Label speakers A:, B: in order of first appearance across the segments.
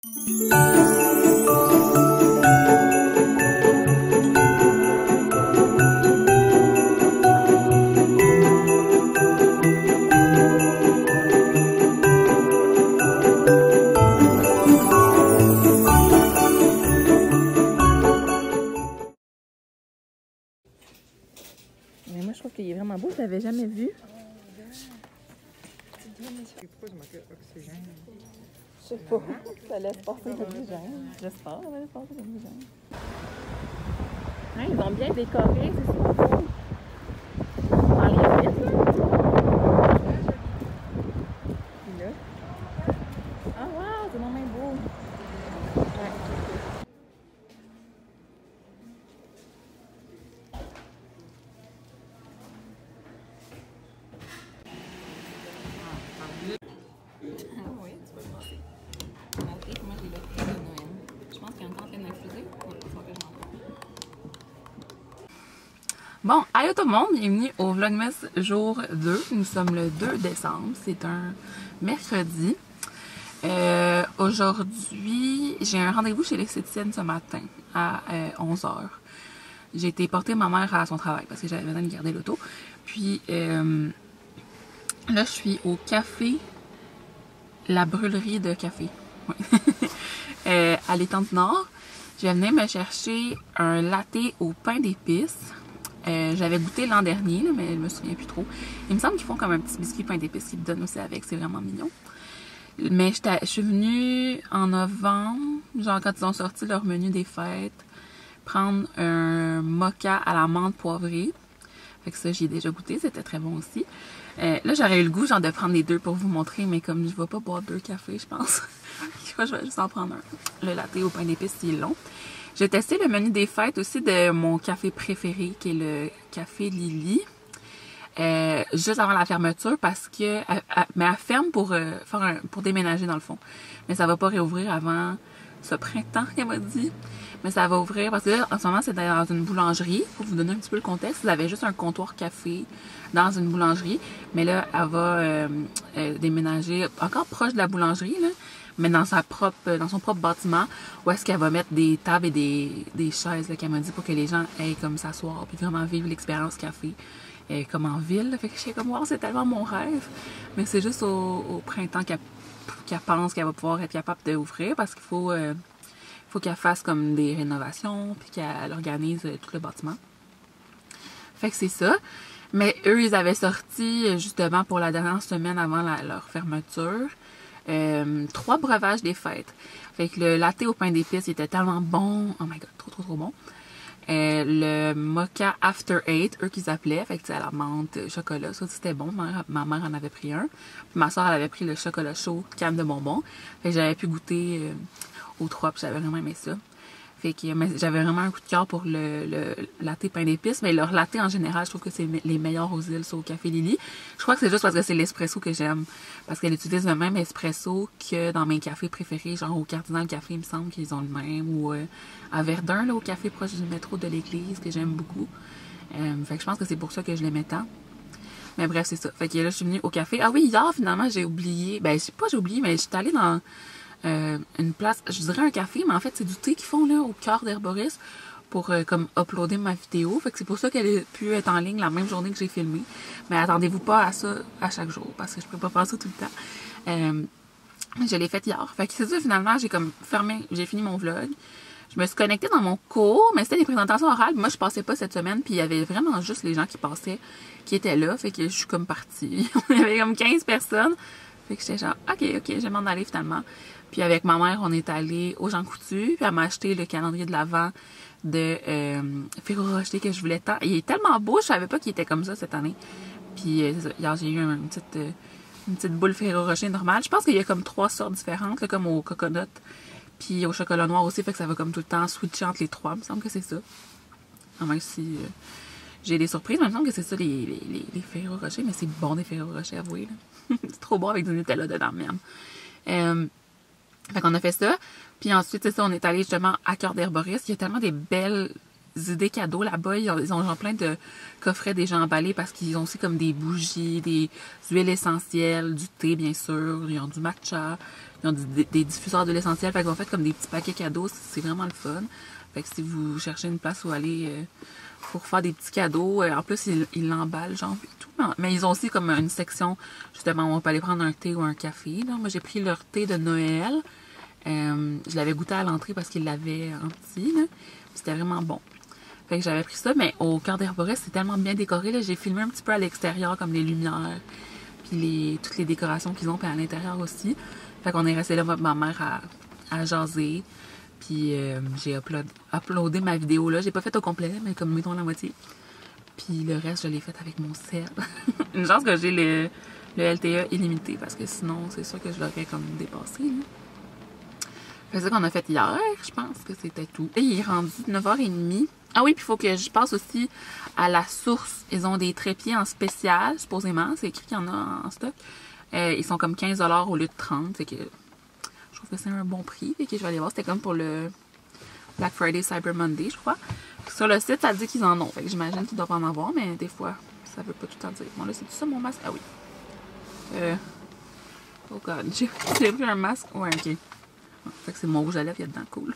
A: Mais moi, je trouve qu'il est vraiment beau. Je l'avais jamais vu.
B: Pourquoi je manquais d'oxygène?
A: Je sais pas. Ça laisse passer l'oxygène. J'espère que ça laisse passer l'oxygène. Hein, ils ont bien décoré, c'est super beau. Dans les vitres, là. Puis là. Ah, wow, c'est vraiment beau. Ouais. Oui, tu peux passer. Moi, j'ai le prix de Noël. Je pense qu'il est encore en train d'infuser. Ouais, il faut que je m'en aille. Bon, allô tout le monde, bienvenue au Vlogmas jour 2. Nous sommes le 2 décembre, c'est un mercredi. Aujourd'hui, j'ai un rendez-vous chez l'esthéticienne ce matin à 11h. J'ai été porter ma mère à son travail parce que j'avais besoin de garder l'auto. Puis là, je suis au café, la brûlerie de café, oui. À l'étang du Nord. Je vais venir me chercher un latte au pain d'épices. J'avais goûté l'an dernier, là, mais je me souviens plus trop. Il me semble qu'ils font comme un petit biscuit pain d'épices qu'ils donnent aussi avec, c'est vraiment mignon. Mais je suis venue en novembre, genre quand ils ont sorti leur menu des fêtes, prendre un mocha à la menthe poivrée. Fait que ça, j'y ai déjà goûté, c'était très bon aussi. Là, j'aurais eu le goût genre de prendre les deux pour vous montrer, mais comme je ne vais pas boire 2 cafés, je pense. Je crois que je vais juste en prendre un. Le latte au pain d'épices, c'est long. J'ai testé le menu des fêtes aussi de mon café préféré, qui est le café Lily. Juste avant la fermeture, parce que mais elle ferme pour déménager dans le fond. Mais ça va pas réouvrir avant ce printemps, qu'elle m'a dit. Mais ça va ouvrir parce que là, en ce moment, c'est dans une boulangerie. Pour vous donner un petit peu le contexte, vous avez juste un comptoir café dans une boulangerie. Mais là, elle va déménager encore proche de la boulangerie, là, mais dans son propre bâtiment, où est-ce qu'elle va mettre des tables et des chaises, qu'elle m'a dit, pour que les gens aient comme s'asseoir puis vraiment vivre l'expérience café. Comme en ville, là. Fait que je suis comme, wow, c'est tellement mon rêve. Mais c'est juste au printemps qu'elle pense qu'elle va pouvoir être capable d'ouvrir parce qu'il faut qu'elle fasse comme des rénovations puis qu'elle organise tout le bâtiment. Fait que c'est ça. Mais eux, ils avaient sorti justement pour la dernière semaine avant leur fermeture 3 breuvages des fêtes. Fait que le latte au pain d'épices était tellement bon. Oh my god, trop bon. Le mocha After 8, eux qu'ils appelaient, fait que à la menthe, chocolat, ça c'était bon, ma mère en avait pris un. Puis ma soeur elle avait pris le chocolat chaud, canne de bonbons. Fait que j'avais pu goûter aux 3, puis j'avais vraiment aimé ça. Fait que j'avais vraiment un coup de cœur pour le latte pain d'épices, mais leur latte en général, je trouve que c'est les meilleurs aux îles, c'est au Café Lily. Je crois que c'est juste parce que c'est l'espresso que j'aime, parce qu'elle utilise le même espresso que dans mes cafés préférés, genre au Cardinal Café, il me semble qu'ils ont le même, ou à Verdun, là, au café proche du métro de l'église, que j'aime beaucoup. Fait que je pense que c'est pour ça que je l'aimais tant. Mais bref, c'est ça. Fait que là, je suis venue au café. Ah oui, hier, finalement, j'ai oublié, ben, je sais pas, j'ai oublié, mais j'étais allée dans une place, je dirais un café, mais en fait c'est du thé qu'ils font là au cœur d'Herboris pour comme uploader ma vidéo. Fait que c'est pour ça qu'elle a pu être en ligne la même journée que j'ai filmé. Mais attendez-vous pas à ça à chaque jour parce que je peux pas faire ça tout le temps. Je l'ai fait hier. Fait que c'est ça, finalement, j'ai fini mon vlog. Je me suis connectée dans mon cours, mais c'était des présentations orales. Moi, je passais pas cette semaine, puis il y avait vraiment juste les gens qui passaient, qui étaient là. Fait que je suis comme partie. Il y avait comme 15 personnes. Fait que j'étais genre, ok, je vais m'en aller finalement. Puis avec ma mère, on est allé au Jean Coutu, puis elle m'a acheté le calendrier de l'Avent de Ferrero Rocher que je voulais tant. Il est tellement beau, je savais pas qu'il était comme ça cette année. Puis hier, j'ai eu une petite boule Ferrero Rocher normale. Je pense qu'il y a comme 3 sortes différentes, là, comme au coconut, puis au chocolat noir aussi, fait que ça va comme tout le temps switcher entre les 3. Il me semble que c'est ça. Même si j'ai des surprises, mais il me semble que c'est ça les Ferrero Rocher, mais c'est bon des Ferrero Rocher, avouez. C'est trop bon avec du Nutella dedans même. Fait qu'on a fait ça. Puis ensuite, c'est ça, on est allé justement à Cœur d'Herboris. Il y a tellement des belles idées cadeaux là-bas. Ils ont genre plein de coffrets déjà emballés parce qu'ils ont aussi comme des bougies, des huiles essentielles, du thé bien sûr, ils ont du matcha, ils ont des diffuseurs d'huile essentielle. Fait qu'ils ont fait comme des petits paquets cadeaux, c'est vraiment le fun. Fait que si vous cherchez une place où aller pour faire des petits cadeaux, en plus ils l'emballent genre et tout. Mais ils ont aussi comme une section justement où on peut aller prendre un thé ou un café. Là. Moi j'ai pris leur thé de Noël. Je l'avais goûté à l'entrée parce qu'ils l'avaient en petit. C'était vraiment bon. Fait que j'avais pris ça, mais au cœur des arborestes, c'est tellement bien décoré. J'ai filmé un petit peu à l'extérieur, comme les lumières, puis toutes les décorations qu'ils ont, puis à l'intérieur aussi. Fait qu'on est resté là, ma mère, à jaser. Puis j'ai uploadé ma vidéo là. J'ai pas fait au complet, mais comme mettons la moitié. Puis le reste, je l'ai fait avec mon cell. Une chance que j'ai le LTE illimité, parce que sinon, c'est sûr que je l'aurais comme dépassé. Là. C'est ça qu'on a fait hier, je pense que c'était tout. Et il est rendu 9h30. Ah oui, puis il faut que je passe aussi à la source. Ils ont des trépieds en spécial, supposément. C'est écrit qu'il y en a en stock. Ils sont comme 15$ au lieu de 30$. Fait que je trouve que c'est un bon prix. Fait que je vais aller voir. C'était comme pour le Black Friday, Cyber Monday, je crois. Sur le site, ça dit qu'ils en ont. Fait que j'imagine qu'ils doivent en avoir, mais des fois, ça veut pas tout en dire. Bon, là, c'est tout ça mon masque? Ah oui. Oh god, j'ai pris un masque. Ouais, ok. Fait que c'est mon rouge à lèvres, il y a dedans, cool.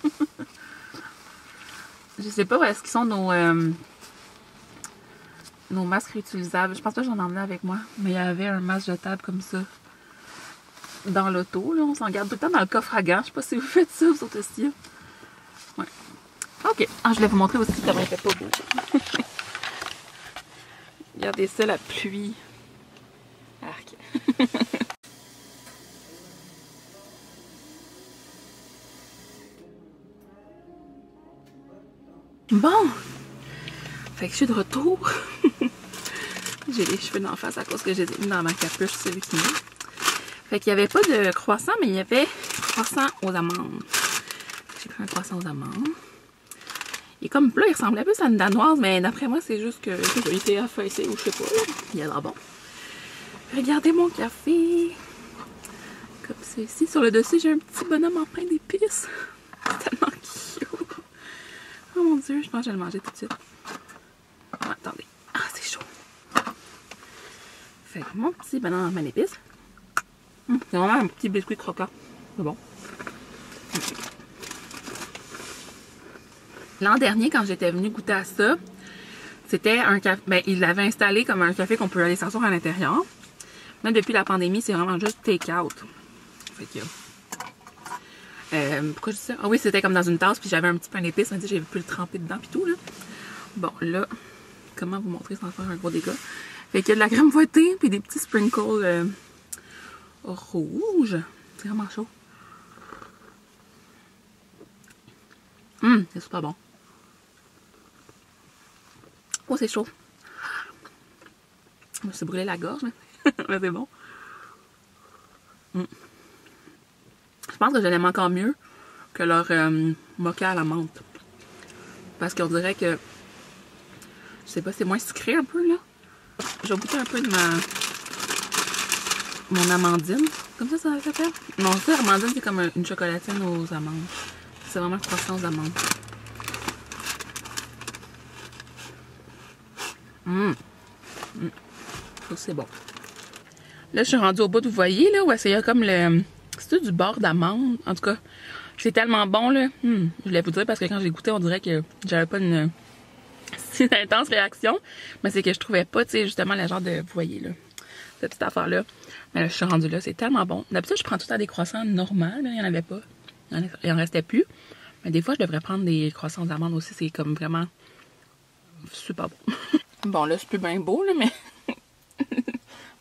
A: Je sais pas où est-ce qu'ils sont nos masques réutilisables. Je pense pas que j'en emmenais avec moi. Mais il y avait un masque jetable comme ça dans l'auto. On s'en garde tout le temps dans le coffre à gants. Je sais pas si vous faites ça, vous autres aussi. Ouais. Ok. Ah, je voulais vous montrer aussi comment il fait pas beau. Regardez ça, la pluie. Arc. Bon, fait que je suis de retour. J'ai les cheveux d'en face à cause que j'ai mis dans ma capuche, celui qui met. Fait qu'il n'y avait pas de croissant, mais il y avait croissant aux amandes. J'ai pris un croissant aux amandes. Il est comme plat, il ressemblait plus à une danoise, mais d'après moi, c'est juste que j'ai été affaissé ou je sais pas. Il a l'air bon. Regardez mon café. Comme ceci. Sur le dessus, j'ai un petit bonhomme en pain d'épices. C'est tellement cute. Oh mon dieu, je pense que je vais le manger tout de suite. Oh, attendez. Ah, c'est chaud. Fait que mon petit banane en pain d'épices. C'est vraiment un petit biscuit croquant. C'est bon. L'an dernier, quand j'étais venue goûter à ça, c'était un café. Ben, ils l'avaient installé comme un café qu'on peut aller s'asseoir à l'intérieur. Même depuis la pandémie, c'est vraiment juste take-out. Fait que. Pourquoi je dis ça? Ah oui, c'était comme dans une tasse, puis j'avais un petit pain d'épices, j'ai pu le tremper dedans, puis tout, là. Bon, là, comment vous montrer sans faire un gros dégât? Fait qu'il y a de la crème fouettée, puis des petits sprinkles rouges. C'est vraiment chaud. C'est super bon. Oh, c'est chaud. Je me suis brûlé la gorge, mais c'est bon. Je pense que je l'aime encore mieux que leur mocha à la menthe. Parce qu'on dirait que, je sais pas, c'est moins sucré un peu, là. Je vais goûter un peu de mon amandine. Comme ça s'appelle? Non, ça, amandine, c'est comme une chocolatine aux amandes. C'est vraiment un croissant aux amandes. Ça, c'est bon. Là, je suis rendue au bout, vous voyez, là, où il y a comme le... C'est du beurre d'amande. En tout cas, c'est tellement bon, là. Je voulais vous dire parce que quand j'ai goûté, on dirait que j'avais pas une si intense réaction. Mais c'est que je trouvais pas, tu sais, justement, le genre de... Vous voyez, là, cette petite affaire-là. Mais là, je suis rendue là, c'est tellement bon. D'habitude, je prends tout le temps des croissants normaux, là. Il n'y en avait pas. Il en restait plus. Mais des fois, je devrais prendre des croissants d'amandes aussi. C'est comme vraiment super bon. Bon, là, c'est plus bien beau, là, mais...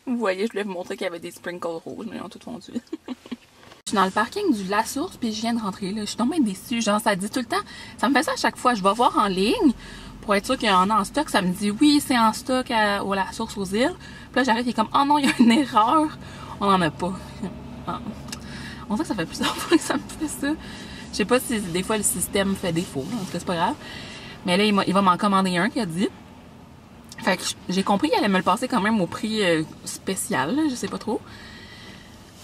A: Vous voyez, je voulais vous montrer qu'il y avait des sprinkles rouges, mais ils ont tout fondu. Je suis dans le parking du La Source, puis je viens de rentrer là. Je suis tombée déçue. Genre, ça dit tout le temps. Ça me fait ça à chaque fois. Je vais voir en ligne pour être sûr qu'il y en a en stock. Ça me dit oui, c'est en stock au La Source aux îles. Puis là, j'arrive, il est comme oh non, il y a une erreur. On n'en a pas. On dirait que ça fait plusieurs fois que ça me fait ça. Je sais pas si des fois le système fait défaut. En tout cas, c'est pas grave. Mais là, il va m'en commander un qui a dit. Fait que j'ai compris qu'il allait me le passer quand même au prix spécial, là, je sais pas trop.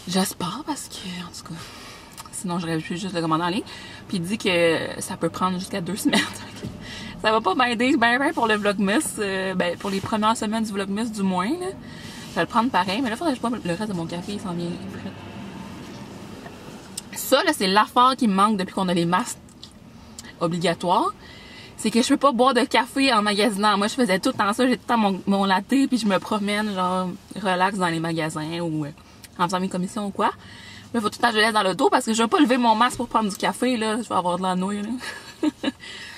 A: J'espère parce que, en tout cas, sinon j'aurais pu juste le commander en ligne. Puis il dit que ça peut prendre jusqu'à 2 semaines. Ça va pas m'aider ben pour le Vlogmas, ben pour les premières semaines du Vlogmas du moins, là. Je vais le prendre pareil, mais là, faudrait que je bois le reste de mon café, il s'en vient prêt. Ça, là, c'est l'affaire qui me manque depuis qu'on a les masques obligatoires. C'est que je peux pas boire de café en magasinant. Moi, je faisais tout le temps ça. J'ai tout le temps mon latte, puis je me promène, genre, relax dans les magasins ou en faisant mes commissions ou quoi. Mais faut tout le temps que je laisse dans l'auto parce que je vais pas lever mon masque pour prendre du café, là. Je vais avoir de la nouille, là.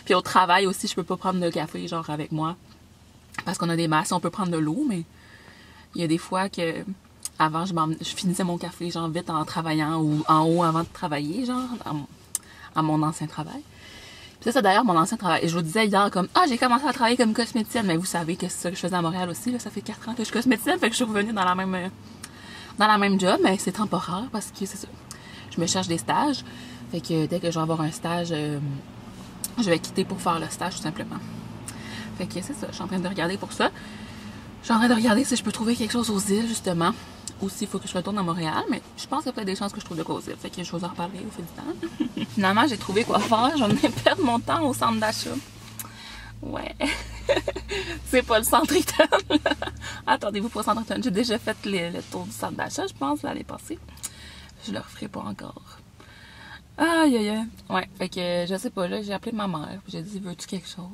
A: Puis au travail aussi, je peux pas prendre de café, genre, avec moi. Parce qu'on a des masques, on peut prendre de l'eau, mais il y a des fois que avant, je finissais mon café, genre, vite en travaillant ou en haut avant de travailler, genre, à mon ancien travail. Puis ça, c'est d'ailleurs mon ancien travail. Et je vous disais hier comme, j'ai commencé à travailler comme cosméticienne. Mais vous savez que c'est ça que je faisais à Montréal aussi, là. Ça fait 4 ans que je suis cosméticienne, fait que je suis revenue dans la même job, mais c'est temporaire parce que c'est ça. Je me cherche des stages. Fait que dès que je vais avoir un stage, je vais quitter pour faire le stage tout simplement. Fait que c'est ça, je suis en train de regarder pour ça. Je suis en train de regarder si je peux trouver quelque chose aux îles, justement. Ou s'il faut que je retourne à Montréal, mais je pense qu'il y a peut-être des chances que je trouve de quoi aux îles. Fait que je vais vous en reparler au fil du temps. Finalement, j'ai trouvé quoi faire. J'en ai perdu mon temps au centre d'achat. Ouais. C'est pas le centre Eaton. Attendez-vous pour le centre Eaton. J'ai déjà fait le tour du centre d'achat, je pense, l'année passée. Je le referai pas encore. Aïe, aïe, aïe. Ouais, fait que je sais pas, là, j'ai appelé ma mère. J'ai dit, veux-tu quelque chose?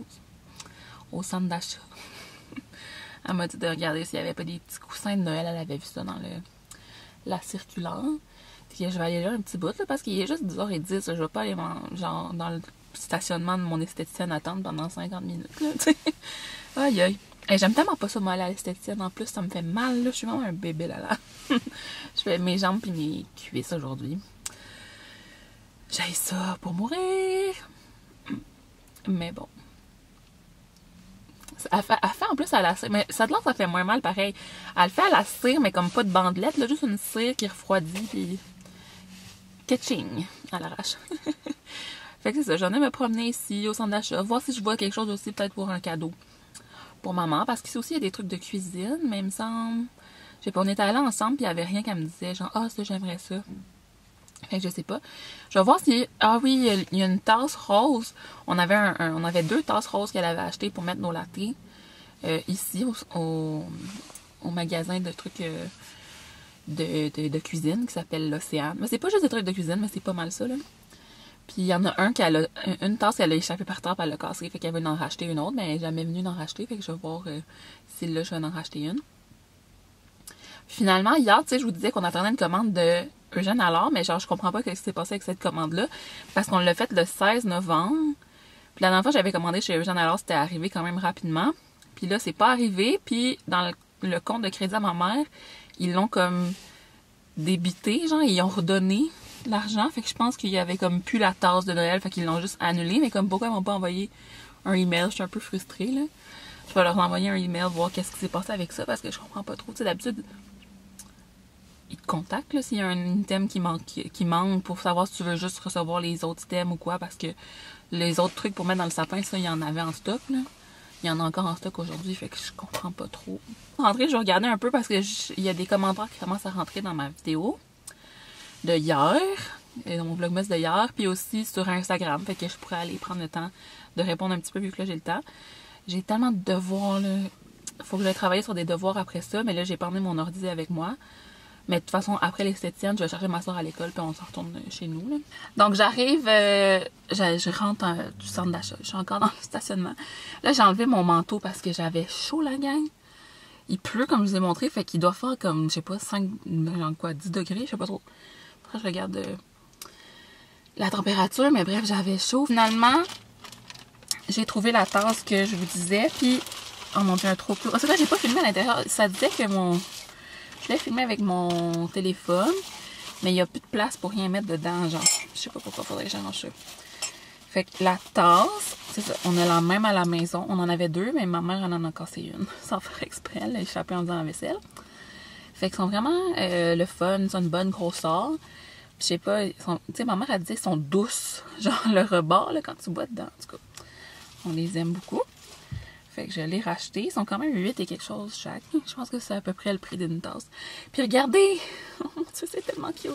A: Au centre d'achat. Elle m'a dit de regarder s'il y avait pas des petits coussins de Noël. Elle avait vu ça dans la circulaire. Puis je vais aller là un petit bout, là, parce qu'il est juste 10h10. Je vais pas aller genre dans le stationnement de mon esthéticienne attendre pendant 50 minutes, là, tu sais. Aïe, aïe. Et j'aime tellement pas ça, moi, aller à l'esthéticienne. En plus, ça me fait mal, là. Je suis vraiment un bébé, là. Je fais mes jambes puis mes cuisses aujourd'hui. J'ai ça pour mourir. Mais bon. Elle fait en plus à la cire, mais ça fait moins mal pareil. Elle le fait à la cire, mais comme pas de bandelette, là, juste une cire qui refroidit, puis catching à l'arrache. Fait que c'est ça, j'en ai me promener ici au centre d'achat, voir si je vois quelque chose aussi peut-être pour un cadeau pour maman, parce qu'ici aussi il y a des trucs de cuisine, mais il me semble, je sais pas, on était allés ensemble puis il y avait rien qu'elle me disait, genre ça j'aimerais ça. Fait que je sais pas. Je vais voir si... oui, il y a une tasse rose. On avait 2 tasses roses qu'elle avait achetées pour mettre nos lattés. Ici, au magasin de trucs de cuisine qui s'appelle l'Océane. Mais c'est pas juste des trucs de cuisine, mais c'est pas mal ça, là. Puis il y en a une tasse qu'elle a échappé par terre, puis elle l'a cassée. Fait qu'elle veut en racheter une autre, mais elle n'est jamais venue d'en racheter. Fait que je vais voir si là, je vais en racheter une. Finalement, hier, tu sais, je vous disais qu'on attendait une commande de Eugène Allard, mais genre, je comprends pas ce qui s'est passé avec cette commande-là, parce qu'on l'a faite le 16 novembre. Puis la dernière fois, j'avais commandé chez Eugène Allard, c'était arrivé quand même rapidement. Puis là, c'est pas arrivé. Puis dans le compte de crédit à ma mère, ils l'ont comme débité, genre, ils ont redonné l'argent. Fait que je pense qu'il y avait comme plus la tasse de Noël, fait qu'ils l'ont juste annulé. Mais comme pourquoi ils m'ont pas envoyé un email, je suis un peu frustrée, là. Je vais leur envoyer un email, voir qu'est-ce qui s'est passé avec ça, parce que je comprends pas trop. Tu sais, d'habitude, ils te contactent là, s'il y a un item qui manque pour savoir si tu veux juste recevoir les autres items ou quoi, parce que les autres trucs pour mettre dans le sapin, ça, il y en avait en stock, là. Il y en a encore en stock aujourd'hui, fait que je comprends pas trop. Je vais regarder un peu parce que il y a des commentaires qui commencent à rentrer dans ma vidéo de hier, dans mon vlogmas de hier, puis aussi sur Instagram, fait que je pourrais aller prendre le temps de répondre un petit peu vu que là j'ai le temps. J'ai tellement de devoirs, là. Faut que j'aille travailler sur des devoirs après ça, mais là j'ai pas emmené mon ordi avec moi. Mais de toute façon, après l'esthéticienne, je vais chercher ma soeur à l'école puis on se retourne chez nous, là. Donc j'arrive, je rentre du centre d'achat. Je suis encore dans le stationnement. Là, j'ai enlevé mon manteau parce que j'avais chaud, la gang. Il pleut, comme je vous ai montré, fait qu'il doit faire comme, je sais pas, 10 degrés, je sais pas trop. Après, je regarde la température, mais bref, j'avais chaud. Finalement, j'ai trouvé la tasse que je vous disais, puis oh mon dieu, un trop clos. C'est vrai, j'ai pas filmé à l'intérieur. Ça disait que je l'ai filmé avec mon téléphone, mais il n'y a plus de place pour rien mettre dedans, genre. Je sais pas pourquoi, faudrait que j'arrange ça. Fait que la tasse, c'est ça, on a la même à la maison. On en avait 2, mais ma mère en a cassé une, sans faire exprès. Elle a échappé en faisant la vaisselle. Fait qu'ils sont vraiment le fun, ils ont une bonne grosseur. Je sais pas, tu sais, ma mère a dit qu'ils sont douces. Genre le rebord, là, quand tu bois dedans. En tout cas, on les aime beaucoup. Fait que je l'ai racheté. Ils sont quand même 8 et quelque chose chaque. Je pense que c'est à peu près le prix d'une tasse. Puis regardez! Oh mon Dieu, c'est tellement cute!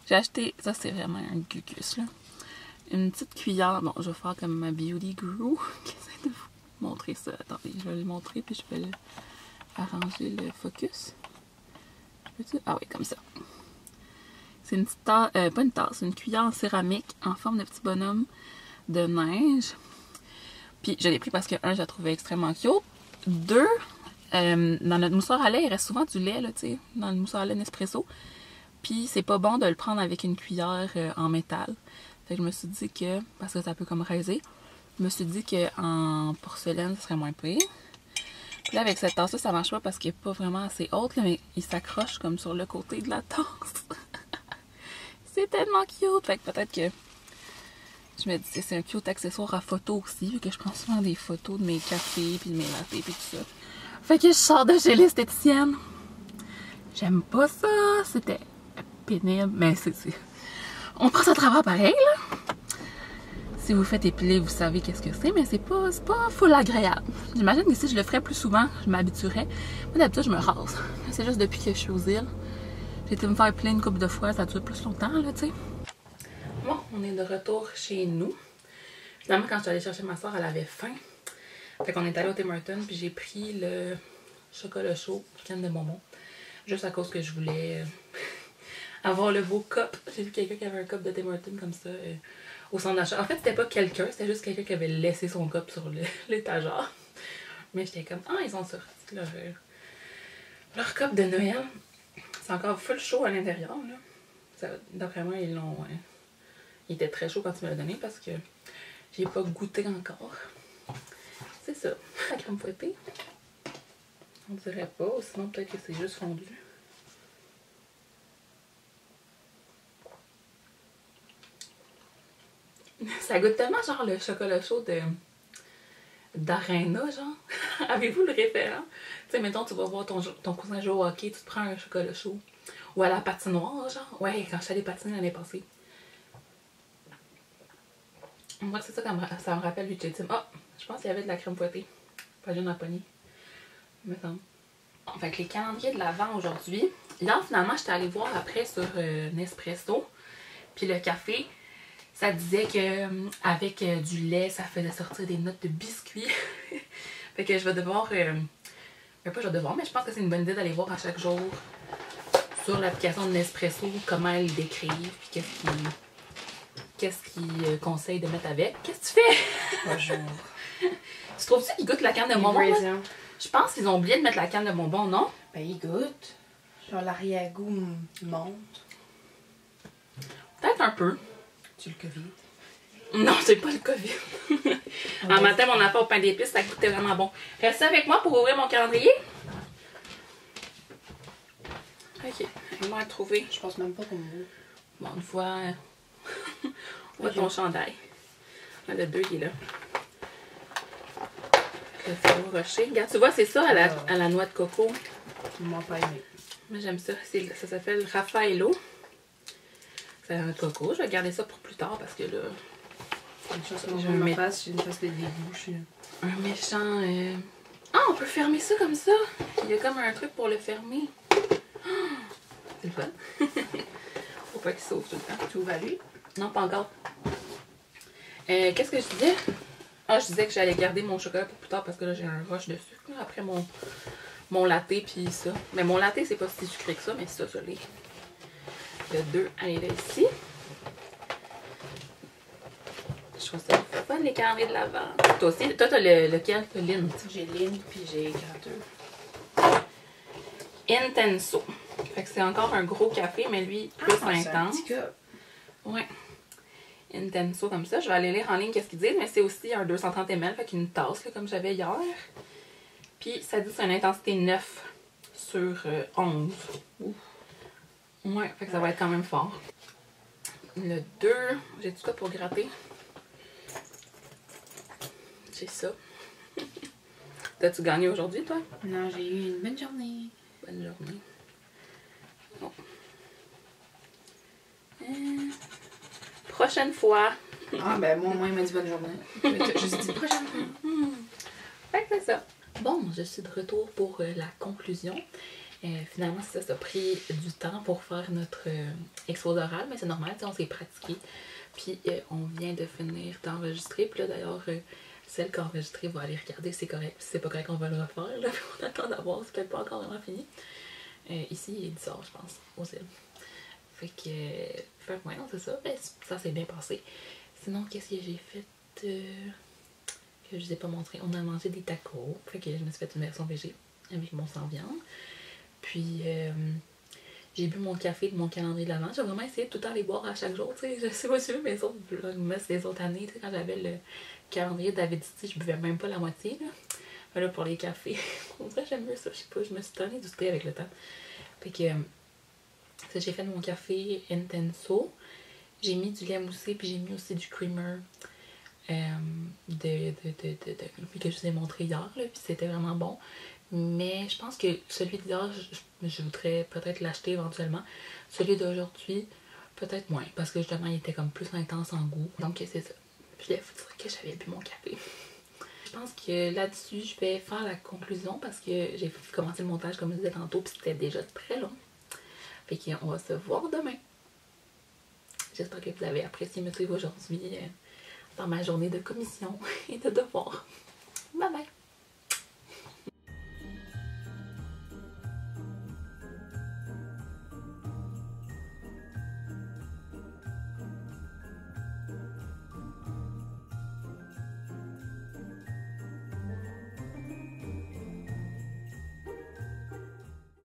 A: J'ai acheté... Ça, c'est vraiment un gugus, là. une petite cuillère. Bon, je vais faire comme ma Beauty Guru qui essaie de vous montrer ça. Attendez, je vais le montrer puis je vais arranger le focus. Ah oui, comme ça. C'est une petite tasse, pas une tasse, une cuillère en céramique en forme de petit bonhomme de neige. Puis je l'ai pris parce que, un, je la trouvais extrêmement cute. Deux, dans notre moussoir à lait, il reste souvent du lait, là, tu sais, dans le moussoir à lait Nespresso. Puis c'est pas bon de le prendre avec une cuillère en métal. Fait que je me suis dit que, parce que ça peut comme raiser, je me suis dit qu'en porcelaine, ce serait moins pire. Puis là, avec cette tasse-là, ça marche pas parce qu'elle est pas vraiment assez haute, là, mais il s'accroche comme sur le côté de la tasse. C'est tellement cute! Fait que peut-être que je me dis que c'est un cute accessoire à photo aussi, vu que je prends souvent des photos de mes cafés, puis de mes lattés, puis tout ça. Fait que je sors de chez l'esthéticienne. J'aime pas ça, c'était pénible, mais c'est... On passe à travers pareil, là. Si vous faites épiler, vous savez qu'est-ce que c'est, mais c'est pas full agréable. J'imagine que si je le ferais plus souvent, je m'habituerais. Moi, d'habitude, je me rase. C'est juste depuis que je suis aux îles. J'ai été me faire épiler une couple de fois, ça dure plus longtemps, là, tu sais. Bon, on est de retour chez nous. Finalement, quand je suis allée chercher ma soeur, elle avait faim. Fait qu'on est allé au Tim Hortons, puis j'ai pris le chocolat chaud, canne de bonbons. Juste à cause que je voulais avoir le beau cup. J'ai vu quelqu'un qui avait un cup de Tim Hortons comme ça au centre d'achat. En fait, c'était pas quelqu'un, c'était juste quelqu'un qui avait laissé son cup sur l'étagère. Mais j'étais comme, ah, ils ont sorti leur cup de Noël. C'est encore full chaud à l'intérieur, là. D'après moi, ils l'ont... il était très chaud quand tu me l'as donné parce que j'ai pas goûté encore. C'est ça. La crème fouettée. On dirait pas, ou sinon peut-être que c'est juste fondu. Ça goûte tellement genre le chocolat chaud d'Arena, genre. Avez-vous le référent? Tu sais, mettons, tu vas voir ton cousin jouer au hockey, tu te prends un chocolat chaud. Ou à la patinoire, genre. Ouais, quand je suis allée patiner l'année passée. Moi, c'est ça, ça me rappelle l'ultime. Ah, je pense qu'il y avait de la crème fouettée. Pas juste dans la poignée. Il me semble. Fait que les calendriers de l'Avent aujourd'hui. Là, finalement, j'étais allée voir après sur Nespresso. Puis le café, ça disait que avec du lait, ça faisait sortir des notes de biscuits. Fait que je vais devoir... pas je vais devoir, mais je pense que c'est une bonne idée d'aller voir à chaque jour sur l'application de Nespresso comment ils décrivent. Puis qu'est-ce qu'ils conseillent de mettre avec. Qu'est-ce que tu fais?
C: Bonjour.
A: Tu trouves-tu qu'ils goûtent la canne de bonbons? Je pense qu'ils ont oublié de mettre la canne de bonbons, non?
C: Ben, ils goûtent. Genre, l'arrière-goût monte.
A: Peut-être un peu.
C: Tu le COVID?
A: Non, c'est pas le COVID. En matin, mon affaire au pain d'épices, ça goûtait vraiment bon. Restez avec moi pour ouvrir mon calendrier. Ok, on va le trouver.
C: Je pense même pas qu'on veut.
A: Bon, une fois, on voit ton chandail. Ah, le 2, il est là. Le Ferrero Rocher. Regarde, tu vois, c'est ça à la noix de coco.
C: Ils m'ont pas aimé.
A: Moi, j'aime ça. Ça s'appelle Raffaello. C'est la noix de coco. Je vais garder ça pour plus tard parce que là...
C: Une chose que je me fasse, j'ai une face de dégoût.
A: Un méchant... Ah, on peut fermer ça comme ça. Il y a comme un truc pour le fermer. C'est le fun. Faut pas qu'il s'ouvre tout le temps.
C: Tu ouvres à lui?
A: Non, pas encore. Qu'est-ce que je disais? Ah, je disais que j'allais garder mon chocolat pour plus tard parce que là, j'ai un rush de sucre là, après mon latte puis ça. Mais mon latte, c'est pas si sucré que ça, mais ça l'est. Le 2, allez là ici. Je trouve ça fun, les calendriers de l'Avent. Toi aussi, toi, t'as lequel? T'as Lind.
C: J'ai Lind puis j'ai gratteux.
A: Intenso. Fait que c'est encore un gros café, mais lui, plus intense.
C: C'est un petit cup.
A: Ouais. Intenso comme ça. Je vais aller lire en ligne qu'est-ce qu'ils disent, mais c'est aussi un 230 ml, fait qu'une tasse, là, comme j'avais hier. Puis ça dit que c'est une intensité 9 sur 11. Ouf. Ouais, fait que ça va être quand même fort. Le 2, j'ai tout ça pour gratter. J'ai ça. T'as-tu gagné aujourd'hui, toi?
C: Non, j'ai eu une bonne journée.
A: Bonne journée. Bon. Prochaine fois.
C: Ah, ben moi, il m'a dit bonne journée. Je vous ai dit prochaine fois.
A: Fait que c'est ça. Bon, je suis de retour pour la conclusion. Finalement, ça a pris du temps pour faire notre exposé oral, mais c'est normal, on s'est pratiqué. Puis on vient de finir d'enregistrer. Puis là d'ailleurs, celle qui a enregistré va aller regarder, c'est correct. Si c'est pas correct, on va le refaire. Là. On attend d'avoir, c'est peut-être pas encore vraiment fini. Ici, il est 10 h, je pense, aux îles. Fait que ouais, non, c'est ça. Ben, ça s'est bien passé. Sinon, qu'est-ce que j'ai fait que je vous ai pas montré? On a mangé des tacos. Fait que je me suis fait une version végé avec mon sans viande. Puis j'ai bu mon café de mon calendrier de l'Avent. J'ai vraiment essayé de tout le temps les boire à chaque jour. T'sais. Je sais pas si mes autres vlogmas les autres années, quand j'avais le calendrier de David City, je buvais même pas la moitié. Là. Mais là, pour les cafés, en vrai, j'aime mieux ça. Je sais pas, je me suis tannée du thé avec le temps. Fait que j'ai fait mon café Intenso. J'ai mis du lait moussé, puis j'ai mis aussi du creamer que je vous ai montré hier. Là, puis c'était vraiment bon. Mais je pense que celui d'hier, je voudrais peut-être l'acheter éventuellement. Celui d'aujourd'hui, peut-être moins. Parce que justement, il était comme plus intense en goût. Donc c'est ça. Je voulais vous dire que j'avais bu mon café. Je pense que là-dessus, je vais faire la conclusion parce que j'ai commencé le montage comme je disais tantôt. Puis c'était déjà très long. Fait qu'on va se voir demain. J'espère que vous avez apprécié me suivre aujourd'hui dans ma journée de commission et de devoir. Bye bye!